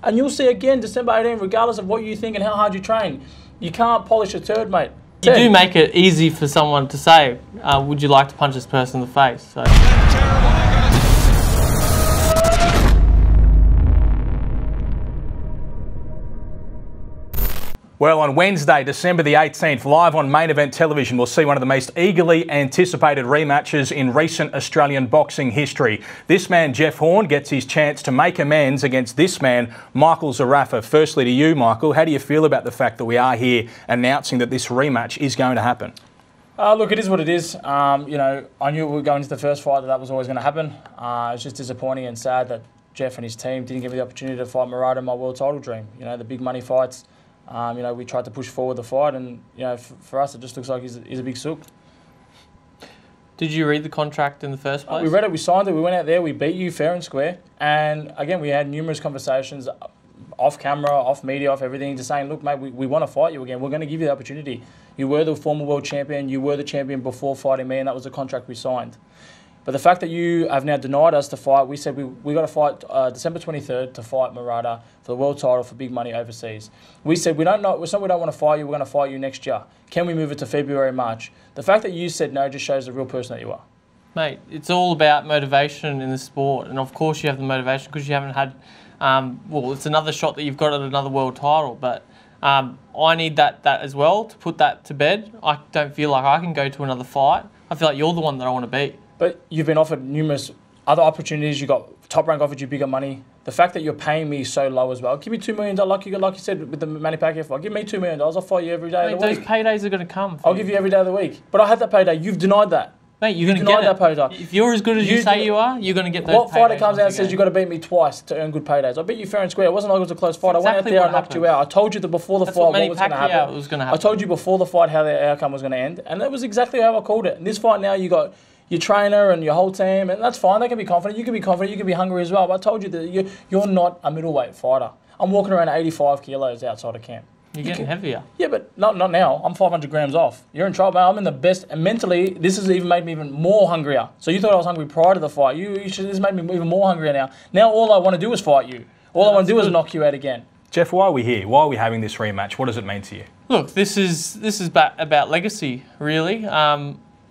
And you'll see again December 18, regardless of what you think and how hard you train. You can't polish a turd, mate. You do make it easy for someone to say, would you like to punch this person in the face? So. Well, on Wednesday, December the 18th, live on Main Event Television, we'll see one of the most eagerly anticipated rematches in recent Australian boxing history. This man, Jeff Horn, gets his chance to make amends against this man, Michael Zerafa. Firstly to you, Michael, how do you feel about the fact that we are here announcing that this rematch is going to happen? Look, it is what it is. You know, I knew we were going into the first fight that was always going to happen. It's just disappointing and sad that Jeff and his team didn't give me the opportunity to fight Murata in my world title dream. You know, the big money fights. You know, we tried to push forward the fight, and you know, for us, it just looks like he's a big sook. Did you read the contract in the first place? We read it, we signed it, we went out there, we beat you fair and square. And again, we had numerous conversations off camera, off media, off everything, just saying, look, mate, we want to fight you again. We're going to give you the opportunity. You were the former world champion, you were the champion before fighting me, and that was the contract we signed. But the fact that you have now denied us to fight, we said we got to fight December 23rd to fight Murata for the world title for big money overseas. We said we don't want to fight you, we're going to fight you next year. Can we move it to February, March? The fact that you said no just shows the real person that you are. Mate, it's all about motivation in the sport, and of course you have the motivation because you haven't had, well, it's another shot that you've got at another world title, but I need that as well to put that to bed. I don't feel like I can go to another fight. I feel like you're the one that I want to beat. But you've been offered numerous other opportunities. You got Top Rank offered you bigger money. The fact that you're paying me so low as well. Give me $2 million, like you said with the Manny Pacquiao fight. Give me $2 million. I'll fight you every day of the week. Those paydays are going to come. I'll give you every day of the week. But I had that payday. You've denied that. Mate, you're going to get that payday. If you're as good as you say you are, you're going to get those paydays. What fighter comes out and says you've got to beat me twice to earn good paydays? I beat you fair and square. It wasn't like it was a close fight. I went out there and knocked you out. I told you that before the fight what was going to happen. I told you before the fight how the outcome was going to end. And that was exactly how I called it. And this fight now, you got your trainer and your whole team, and that's fine. They can be confident. You can be confident. You can be hungry as well. But I told you that you're not a middleweight fighter. I'm walking around 85 kilos outside of camp. You're getting heavier. Yeah, but not now. I'm 500 grams off. You're in trouble. I'm in the best. And mentally, this has even made me even more hungrier. So you thought I was hungry prior to the fight. This made me even more hungrier now. Now all I want to do is fight you. All I want to do is knock you out again. Jeff, why are we here? Why are we having this rematch? What does it mean to you? Look, this is about legacy, really.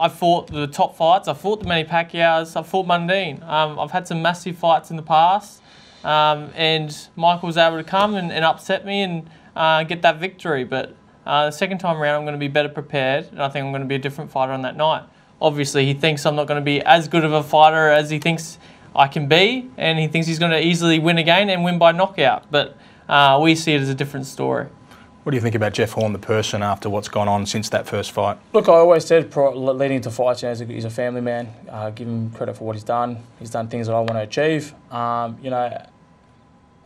I fought the top fights. I fought the Manny Pacquiaos. I fought Mundine. I've had some massive fights in the past, and Michael was able to come and upset me and get that victory. But the second time around, I'm going to be better prepared, and I think I'm going to be a different fighter on that night. Obviously, he thinks I'm not going to be as good of a fighter as he thinks I can be, and he thinks he's going to easily win again and win by knockout. But we see it as a different story. What do you think about Jeff Horn, the person, after what's gone on since that first fight? Look, I always said leading into fights, you know, he's a family man. Give him credit for what he's done. He's done things that I want to achieve. You know,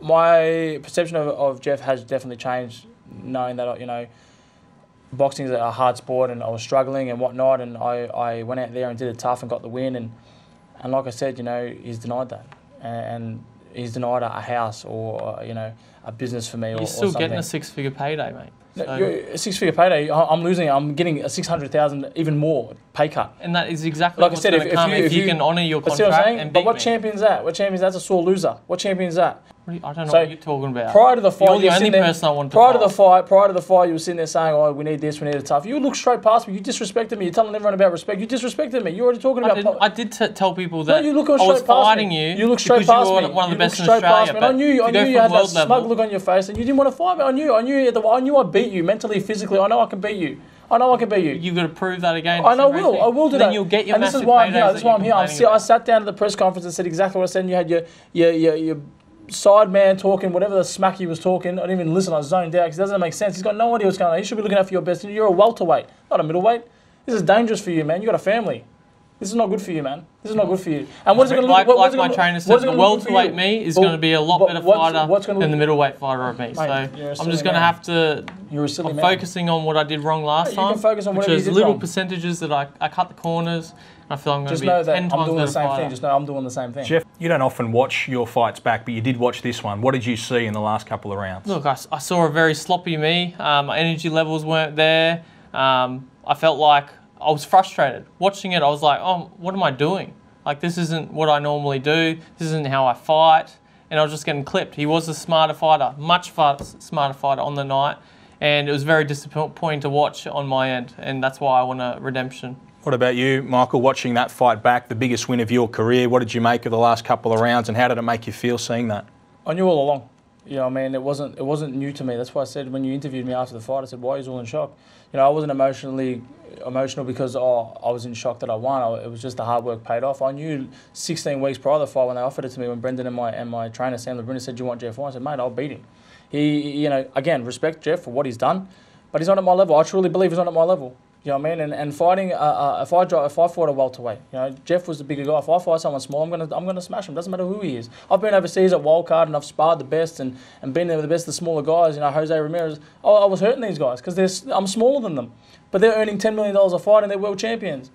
my perception of Jeff has definitely changed, knowing that, you know, boxing is a hard sport and I was struggling and whatnot, and I went out there and did it tough and got the win. And like I said, you know, he's denied that. And he's denied a house or, you know, a business for me. You're still getting a six-figure payday, mate. So a six-figure payday. I'm losing it. I'm getting a $600,000 even more pay cut. And that is exactly like what's I said. if you can honour your contract and beat But what me. champion's that? What champion's that's a sore loser? What champion's that? I don't know what you're talking about. Prior to the fight, you're the only person I want to fight. Prior to the fight, you were sitting there saying, "Oh, we need this, we need it tough." You look straight past me. You disrespected me. You're telling everyone about respect. You disrespected me. You're already talking about. I did tell people that you look I was straight past fighting me. you. You look straight past me. One of the best in Australia. Australia. I knew you had that smug look on your face, and you didn't want to fight me. I knew I beat you mentally, physically. I know I can beat you. I know I can beat you. You've got to prove that again. I will do that. Then you'll get your massive this is why I'm here. paydays This is why I'm here. I sat down at the press conference and said exactly what I said. And you had your side man talking, whatever the smack he was talking. I didn't even listen. I was zoned out because it doesn't make sense. He's got no idea what's going on. He should be looking out for your best. You're a welterweight, not a middleweight. This is dangerous for you, man. You got a family. This is not good for you, man. This is not good for you. And what is it going to look like? My trainer said, the welterweight me is going to be a lot better fighter than the middleweight fighter of me. Mate, so I'm just going to have to. I'm focusing on what I did wrong last time, which is little percentages that I cut the corners. I feel I'm going to be 10 times better fighter. Just know I'm doing the same thing. Jeff, you don't often watch your fights back, but you did watch this one. What did you see in the last couple of rounds? Look, I saw a very sloppy me. My energy levels weren't there. I felt like I was frustrated. Watching it, I was like, oh, what am I doing? Like, this isn't what I normally do. This isn't how I fight. and I was just getting clipped. He was a smarter fighter, smarter fighter on the night, and it was very disappointing to watch on my end, and that's why I want a redemption. What about you, Michael, watching that fight back, the biggest win of your career? What did you make of the last couple of rounds, and how did it make you feel seeing that? I knew all along. You know, I mean, it wasn't new to me. That's why I said when you interviewed me after the fight, I said, why are you all in shock? You know, I wasn't emotional because I was in shock that I won. It was just the hard work paid off. I knew 16 weeks prior to the fight when they offered it to me, when Brendan and my trainer Sam LeBrun said, "Do you want Jeff Horn?" I said, "Mate, I'll beat him." You know, again, respect Jeff for what he's done, but he's not at my level. I truly believe he's not at my level. You know what I mean? And fighting, if I fought a welterweight, you know, Jeff was the bigger guy. If I fight someone small, I'm gonna smash him. Doesn't matter who he is. I've been overseas at Wildcard and I've sparred the best and been there with the best of the smaller guys. You know, Jose Ramirez. I was hurting these guys because I'm smaller than them, but they're earning $10 million a fight and they're world champions.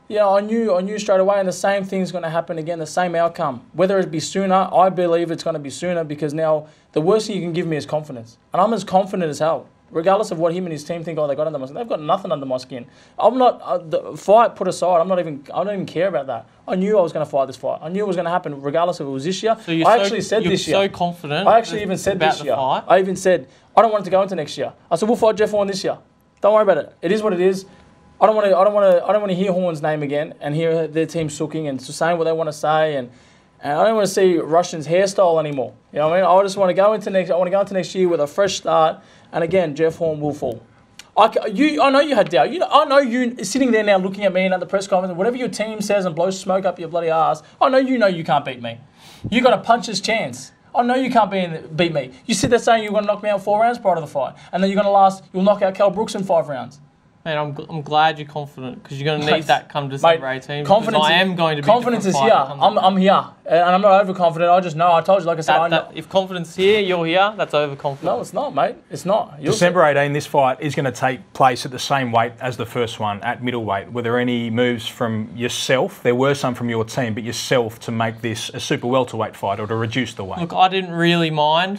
You know, I knew straight away, and the same thing's going to happen again. The same outcome, whether it be sooner. I believe it's going to be sooner because now the worst thing you can give me is confidence, and I'm as confident as hell. Regardless of what him and his team think, they got under my skin. They've got nothing under my skin. I'm not, the fight put aside, I don't even care about that. I knew I was going to fight this fight. I knew it was going to happen regardless if it was this year. So you're actually said this year. You're so confident. I actually even said this year. I even said, I don't want it to go into next year. I said, we'll fight Jeff Horn this year. Don't worry about it. It is what it is. I don't want to hear Horn's name again and hear their team sooking and saying what they want to say, and I don't want to see Russian's hairstyle anymore. You know what I mean? I just want to go into next year with a fresh start. And again, Jeff Horn will fall. I know you had doubt. I know you sitting there now looking at me and at the press conference, whatever your team says and blows smoke up your bloody ass. I know you can't beat me. You got a puncher's chance. I know you can't beat me. You sit there saying you're going to knock me out 4 rounds prior to the fight, and then you'll knock out Cal Brooks in 5 rounds. Man, I'm glad you're confident because you're going to need that come December 18. Confidence, I am going to be confidence is here. I'm here, and I'm not overconfident. I just know. I told you, like I said, if confidence is here, you're here. That's overconfident. No, it's not, mate. It's not. December 18, this fight is going to take place at the same weight as the first one at middleweight. Were there any moves from yourself? There were some from your team, but yourself to make this a super welterweight fight or to reduce the weight? Look, I didn't really mind.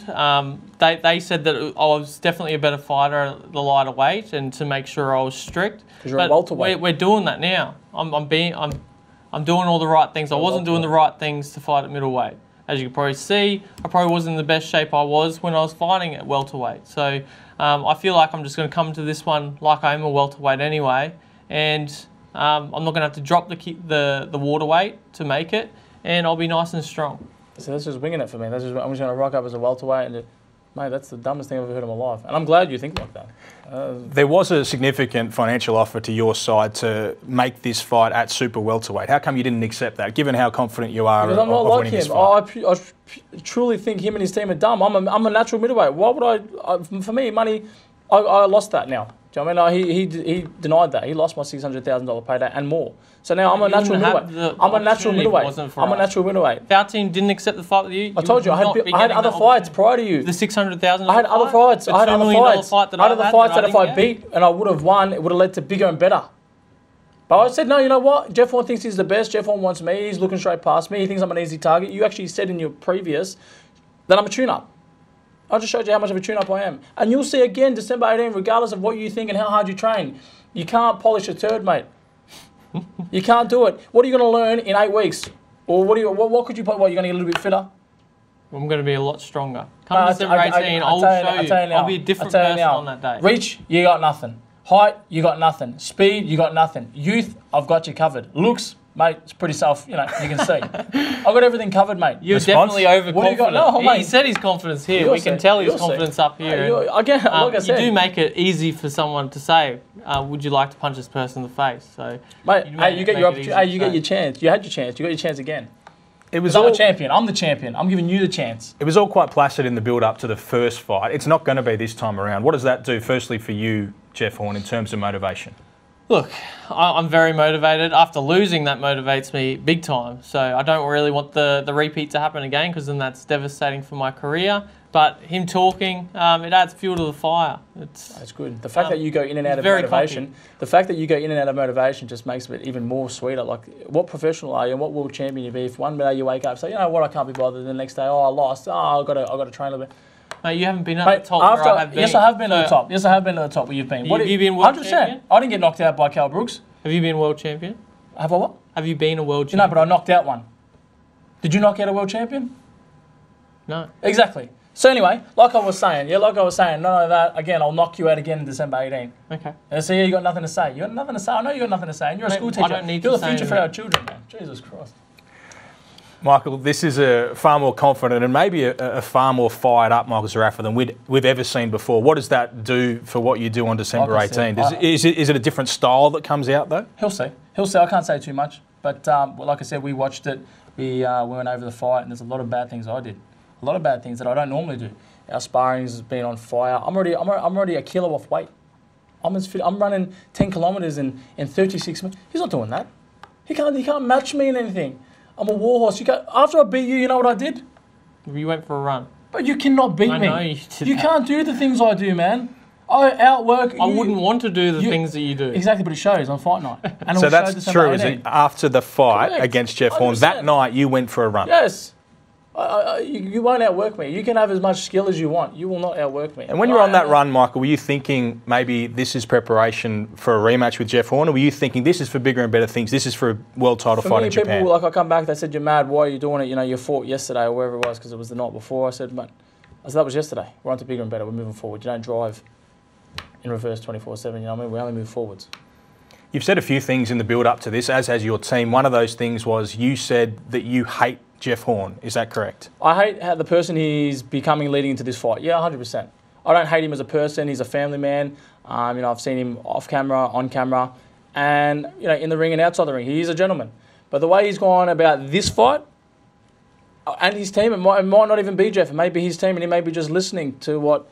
They said that I was definitely a better fighter at the lighter weight, and to make sure I was strict. Because you're a welterweight. We're doing that now. I'm doing all the right things. I wasn't doing the right things to fight at middleweight. As you can probably see, I probably wasn't in the best shape I was when I was fighting at welterweight. So I feel like I'm just going to come to this one like I am a welterweight anyway, and I'm not going to have to drop the water weight to make it, and I'll be nice and strong. So that's just winging it for me. I'm just going to rock up as a welterweight and. Mate, that's the dumbest thing I've ever heard in my life. And I'm glad you think like that. There was a significant financial offer to your side to make this fight at super welterweight. How come you didn't accept that, given how confident you are because I'm not of like him. I truly think him and his team are dumb. I'm a natural middleweight. Why would for me, money, I lost that now. Do you know what I mean? He denied that. He lost my $600,000 payday and more. So now I'm a natural middleweight. I'm a natural middleweight. If our team didn't accept the fight with you, I told you, I had other fights prior to you. The $600,000. I had other fights. I had other fights that if I beat and I would have won, it would have led to bigger and better. But I said, no, you know what? Jeff Horn thinks he's the best. Jeff Horn wants me. He's looking straight past me. He thinks I'm an easy target. You actually said in your previous that I'm a tune-up. I just showed you how much of a tune-up I am. And you'll see again December 18, regardless of what you think and how hard you train. You can't polish a turd, mate. You can't do it. What are you going to learn in 8 weeks? Or what could you put? What, you're going to get a little bit fitter? I'm going to be a lot stronger. Come December 18, I'll show you. I'll be a different person on that day. Reach, you got nothing. Height, you got nothing. Speed, you got nothing. Youth, I've got you covered. Looks, mate, it's pretty you can see. I've got everything covered, mate. You're definitely overconfident. What do you got? No, mate. He said his confidence here. We can tell his confidence up here. Again, like I said. You do make it easy for someone to say, would you like to punch this person in the face? So, mate, you get your opportunity. You get your chance. You had your chance. You got your chance again. I'm a champion. I'm the champion. I'm giving you the chance. It was all quite placid in the build-up to the first fight. It's not going to be this time around. What does that do, firstly, for you, Jeff Horn, in terms of motivation? Look, I'm very motivated. After losing, that motivates me big time. So I don't really want the repeat to happen again, because then that's devastating for my career. But him talking, it adds fuel to the fire. That's good. The fact that you go in and out of motivation, just makes it even more sweeter. Like, what professional are you and what world champion you be? If one day you wake up and say, you know what, I can't be bothered. The next day, I lost. I got to train a little bit. Mate, you haven't been at the top where I have been. Yes, I have been at the top. Yes, I have been at the top where you've been. Have you been world 100%. champion? I didn't get knocked out by Cal Brooks. Have you been world champion? Have I what? Have you been a world champion? No, but I knocked out one. Did you knock out a world champion? No. Exactly. So anyway, like I was saying, none of that. Again, I'll knock you out again in December 18. Okay. And so you got nothing to say. You got nothing to say. I know you got nothing to say. And you're a Mate, school I teacher. don't need You're to the say future for anything. our children, man. Jesus Christ. Michael, this is a far more confident and maybe a far more fired up Michael Zerafa than we've ever seen before. What does that do for what you do on December Like I said, 18? Is it a different style that comes out though? He'll see. I can't say too much. But like I said, we watched it. We went over the fight, and there's a lot of bad things I did. A lot of bad things that I don't normally do. Our sparring has been on fire. I'm already a kilo off weight. I'm running 10 kilometres in 36 minutes. He's not doing that. He can't match me in anything. I'm a warhorse. After I beat you know what I did? You went for a run. But you cannot beat me. I know you did You that. can't do the things I do, man. I outwork you. I wouldn't want to do the things that you do. Exactly, but it shows on fight night. And So it'll show that's December true, is 18. it? After the fight Correct. against Jeff Horn, 100%. that night you went for a run. Yes. You won't outwork me. You can have as much skill as you want. You will not outwork me. And when you're on that run, Michael, were you thinking maybe this is preparation for a rematch with Jeff Horn, or were you thinking this is for bigger and better things? This is for a world title For fight me, in Japan? people, like I come back, they said, you're mad, why are you doing it? You know, you fought yesterday or wherever it was because it was the night before. I said, that was yesterday. We're on to bigger and better. We're moving forward. You don't drive in reverse 24/7, you know what I mean? We only move forwards. You've said a few things in the build-up to this, as has your team. One of those things was you said that you hate Jeff Horn. Is that correct? I hate how the person he's becoming leading into this fight. Yeah, 100%. I don't hate him as a person. He's a family man. I've seen him off camera, on camera, and in the ring and outside the ring. He is a gentleman. But the way he's gone about this fight and his team, it might not even be Jeff. It may be his team, and he may be just listening to what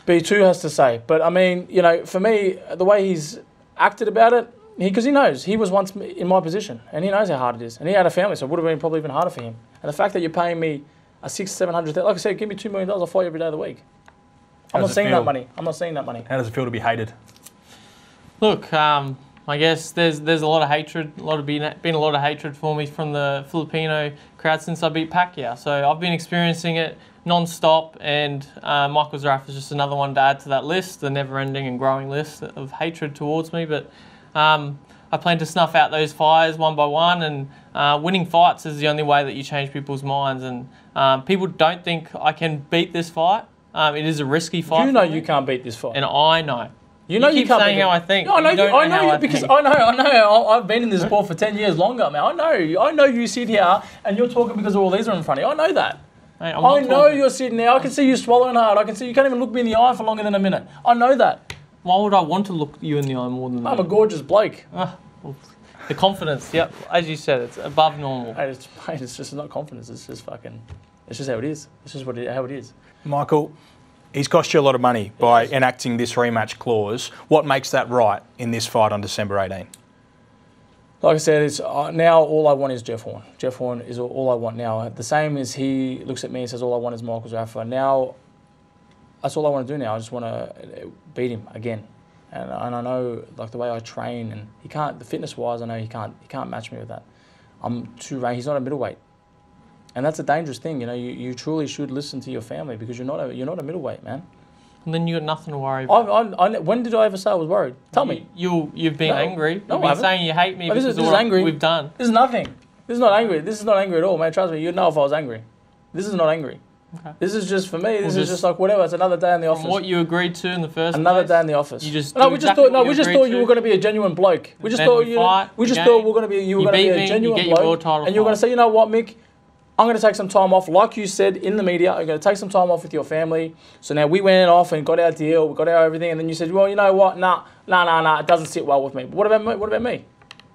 B2 has to say. But I mean, for me, the way he's acted about it, because he knows he was once in my position, and he knows how hard it is, and he had a family, so it would have been probably even harder for him. And the fact that you're paying me a $600,000-700,000, like I said, give me $2 million, I'll fight you every day of the week. I'm not seeing that money. I'm not seeing that money. How does it feel to be hated? Look, I guess there's a lot of hatred, been a lot of hatred for me from the Filipino crowd since I beat Pacquiao. So I've been experiencing it non-stop, and Michael Zerafa is just another one to add to that list, the never-ending and growing list of hatred towards me. But I plan to snuff out those fires one by one, and winning fights is the only way that you change people's minds. And people don't think I can beat this fight. It is a risky fight. You know for me, you can't beat this fight. and I know. You know you keep can't saying beat how it. I think. No, I know You don't I know know how you because think. I know. I've been in this sport for 10 years longer, man. I know you sit here and you're talking because all these are in front of you. I know that. Mate, I'm I not know talking. you're sitting there. I can see you swallowing hard. I can see you can't even look me in the eye for longer than a minute. I know that. Why would I want to look you in the eye more than that? I'm a gorgeous bloke. Well, the confidence, yep, as you said, it's above normal. Mate, it's just not confidence. It's just fucking. It's just how it is. It's just how it is. Michael, he's cost you a lot of money by enacting this rematch clause. What makes that right in this fight on December 18? Like I said, it's now all I want is Jeff Horn. Jeff Horn is all I want now. The same as he looks at me and says, all I want is Michael Zerafa. Now, that's all I want to do now. I just want to beat him again. And I know, like, the way I train, and he can't, the fitness-wise, I know he can't match me with that. I'm too range. He's not a middleweight. And that's a dangerous thing, you truly should listen to your family because you're not a middleweight, man. And then you got nothing to worry about. When did I ever say I was worried? Tell me. You've been angry. No, You've I been haven't. saying you hate me No, because this of is what angry. we've done. This is nothing. This is not angry. This is not angry at all, man. Trust me, you'd know if I was angry. This is not angry. Okay. This is just, for me, this Well, is just like whatever. It's another day in the office. From what you agreed to in the first Another place, day in the office. You just no, do we just exactly thought. No, what we just agreed thought you to. were going to be a genuine bloke. We just Then thought we you. fight We just again. thought we were going to be. You were You going to beat be me, a you genuine get your bloke, world title and you were going to fight. say, you know what, Mick, I'm going to take some time off, like you said in the media. I'm going to take some time off with your family. So now we went off and got our deal, we got our everything, and then you said, well, you know what, nah, it doesn't sit well with me. But what about me? What about me?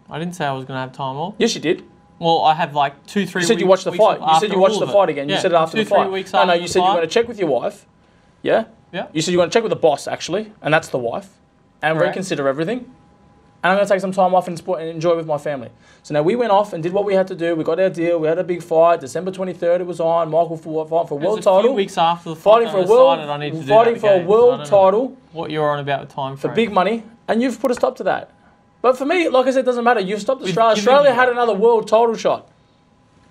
I didn't say I was going to have time off. Yes, you did. Well, I have like 2-3 weeks. You said you watched the fight. You said you watched the fight again. You said it after the 2-3 fight. weeks No, after you the said you were fight. going to check with your wife. Yeah? Yeah. You said you were going to check with the boss, actually, and that's the wife, and Correct. reconsider everything. And I'm going to take some time off and enjoy with my family. So now we went off and did what we had to do. We got our deal. We had a big fight. December 23rd it was on. Michael fought for a world A title. few weeks after the fight, Fighting for I a world, decided I need to do fighting that for a again. world So I don't know title what you're on about with time for frame. big money, and you've put a stop to that. But for me, like I said, it doesn't matter. You've stopped Australia. given Australia you had that. another world title shot,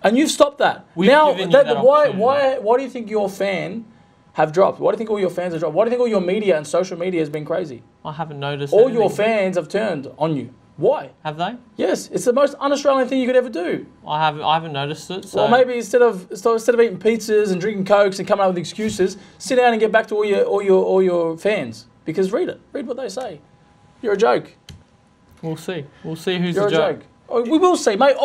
and you've stopped that. We've now, given you that why opportunity. do you think your fan have dropped? Why do you think all your fans have dropped? Why do you think all your media and social media has been crazy? I haven't noticed. All your anything. fans have turned on you. Why? Have they? Yes, it's the most un-Australian thing you could ever do. I haven't noticed it. So Well, maybe instead of eating pizzas and drinking cokes and coming up with excuses, sit down and get back to all your fans. Because read what they say. You're a joke. we'll see. We'll see who's You're the a joke. Oh, we will see, mate.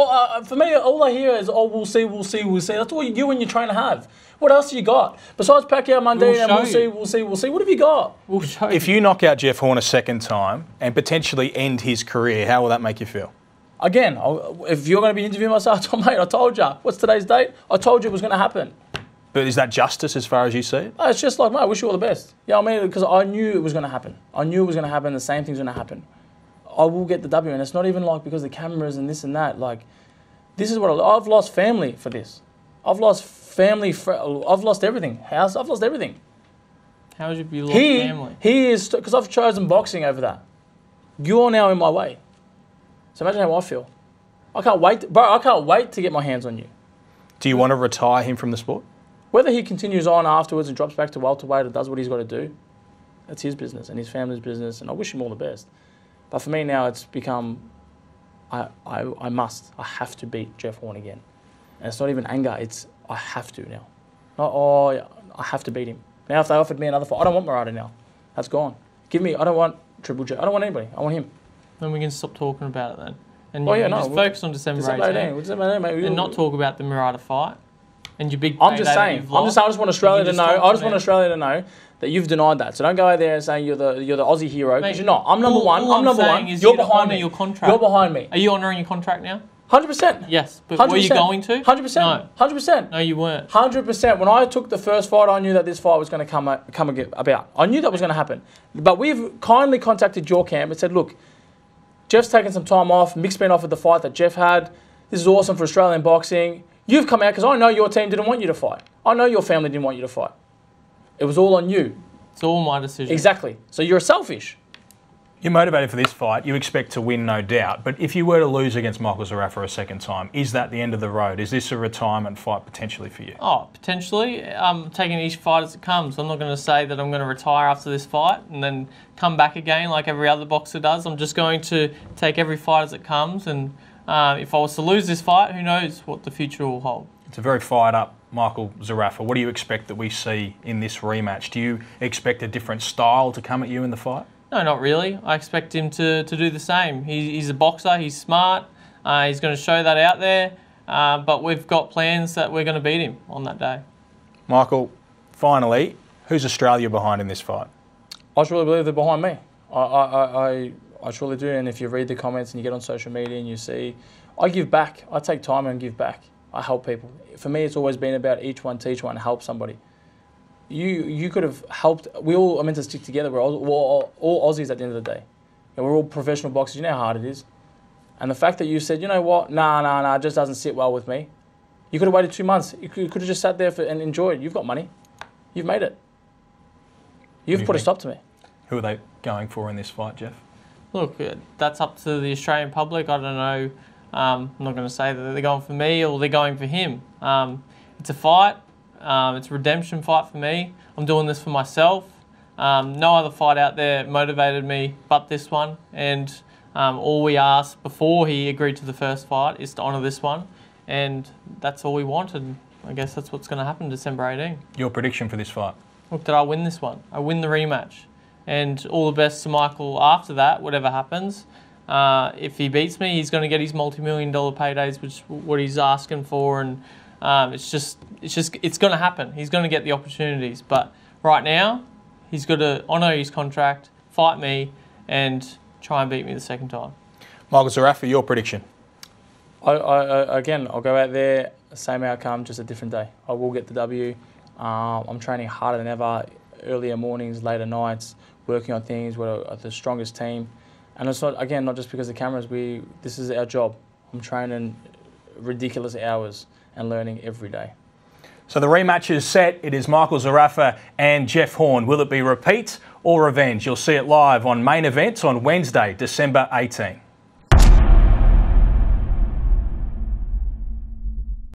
For me, all I hear is, "Oh, we'll see, we'll see, we'll see." That's all you and your trainer have. What else have you got besides Pacquiao, Mundine, and we'll see, we'll see, we'll see? What have you got? We'll show If you knock out Jeff Horn a second time and potentially end his career, how will that make you feel? Again, if you're going to be interviewing myself, mate, I told you. What's today's date? I told you it was going to happen. But is that justice as far as you see it? It's just like, mate, I wish you all the best. Yeah, I mean, because I knew it was going to happen. I knew it was going to happen. The same thing's going to happen. I will get the W, and it's not even like because of the cameras and this and that. Like, this is what I've lost family for this. I've lost family. I've lost everything. House. I've lost everything. How would you be lost family? He is because I've chosen boxing over that. You're now in my way. So imagine how I feel. I can't wait, bro. I can't wait to get my hands on you. Do you want to retire him from the sport? Whether he continues on afterwards and drops back to welterweight or does what he's got to do, that's his business and his family's business, and I wish him all the best. But for me now, it's become, I have to beat Jeff Horn again. And it's not even anger, it's I have to now. Not, oh, yeah, I have to beat him. Now if they offered me another fight, I don't want Murata now. That's gone. I don't want Triple J, I don't want anybody, I want him. Then we can stop talking about it then. And just focus on December 18th. And not talk about the Murata fight. And your big I'm just saying. I just want Australia to know. I just want Australia to know that you've denied that. So don't go out there and say you're the Aussie hero because you're not. I'm number one. I'm number one. You're behind me. Your contract. You're behind me. Are you honouring your contract now? 100%. Yes, but were you going to? 100%. No. 100%. No, you weren't. 100%. When I took the first fight, I knew that this fight was going to come about. I knew that was going to happen. But we've kindly contacted your camp and said, look, Jeff's taken some time off. Mick's been offered the fight that Jeff had. This is awesome for Australian boxing. You've come out because I know your team didn't want you to fight. I know your family didn't want you to fight. It was all on you. It's all my decision. Exactly. So you're selfish. You're motivated for this fight. You expect to win, no doubt. But if you were to lose against Michael Zerafa a second time, is that the end of the road? Is this a retirement fight potentially for you? Oh, potentially. I'm taking each fight as it comes. I'm not going to say that I'm going to retire after this fight and then come back again like every other boxer does. I'm just going to take every fight as it comes. And if I was to lose this fight, who knows what the future will hold. It's a very fired up Michael Zerafa. What do you expect that we see in this rematch? Do you expect a different style to come at you in the fight? No, not really. I expect him to do the same. He's a boxer, he's smart, he's going to show that out there, but we've got plans that we're going to beat him on that day. Michael, finally, who's Australia behind in this fight? I truly believe they're behind me. I truly do, and if you read the comments and you get on social media and you see, I give back. I take time and give back. I help people. For me, it's always been about each one teach one, help somebody. You could have helped. We all are meant to stick together. We're all Aussies at the end of the day. And we're all professional boxers. You know how hard it is. And the fact that you said, you know what, nah, it just doesn't sit well with me. You could have waited 2 months. You could have just sat there and enjoyed. You've got money. You've made it. You've put a stop to me. Who are they going for in this fight, Jeff? Look, that's up to the Australian public. I don't know. I'm not going to say that they're going for me or they're going for him. It's a fight. It's a redemption fight for me. I'm doing this for myself. No other fight out there motivated me but this one. And all we asked before he agreed to the first fight is to honour this one. And that's all we wanted. I guess that's what's going to happen December 18. Your prediction for this fight? Look, did I win this one? I win the rematch. And all the best to Michael after that, whatever happens. If he beats me, he's going to get his multi-million-dollar paydays, which is what he's asking for. And it's going to happen. He's going to get the opportunities. But right now, he's got to honour his contract, fight me, and try and beat me the second time. Michael Zerafa, your prediction? Again, I'll go out there, same outcome, just a different day. I will get the W. I'm training harder than ever, earlier mornings, later nights, working on things. We're the strongest team. And it's not, again, not just because of the cameras. This is our job. I'm training ridiculous hours and learning every day. So the rematch is set. It is Michael Zerafa and Jeff Horn. Will it be repeat or revenge? You'll see it live on Main Event on Wednesday, December 18.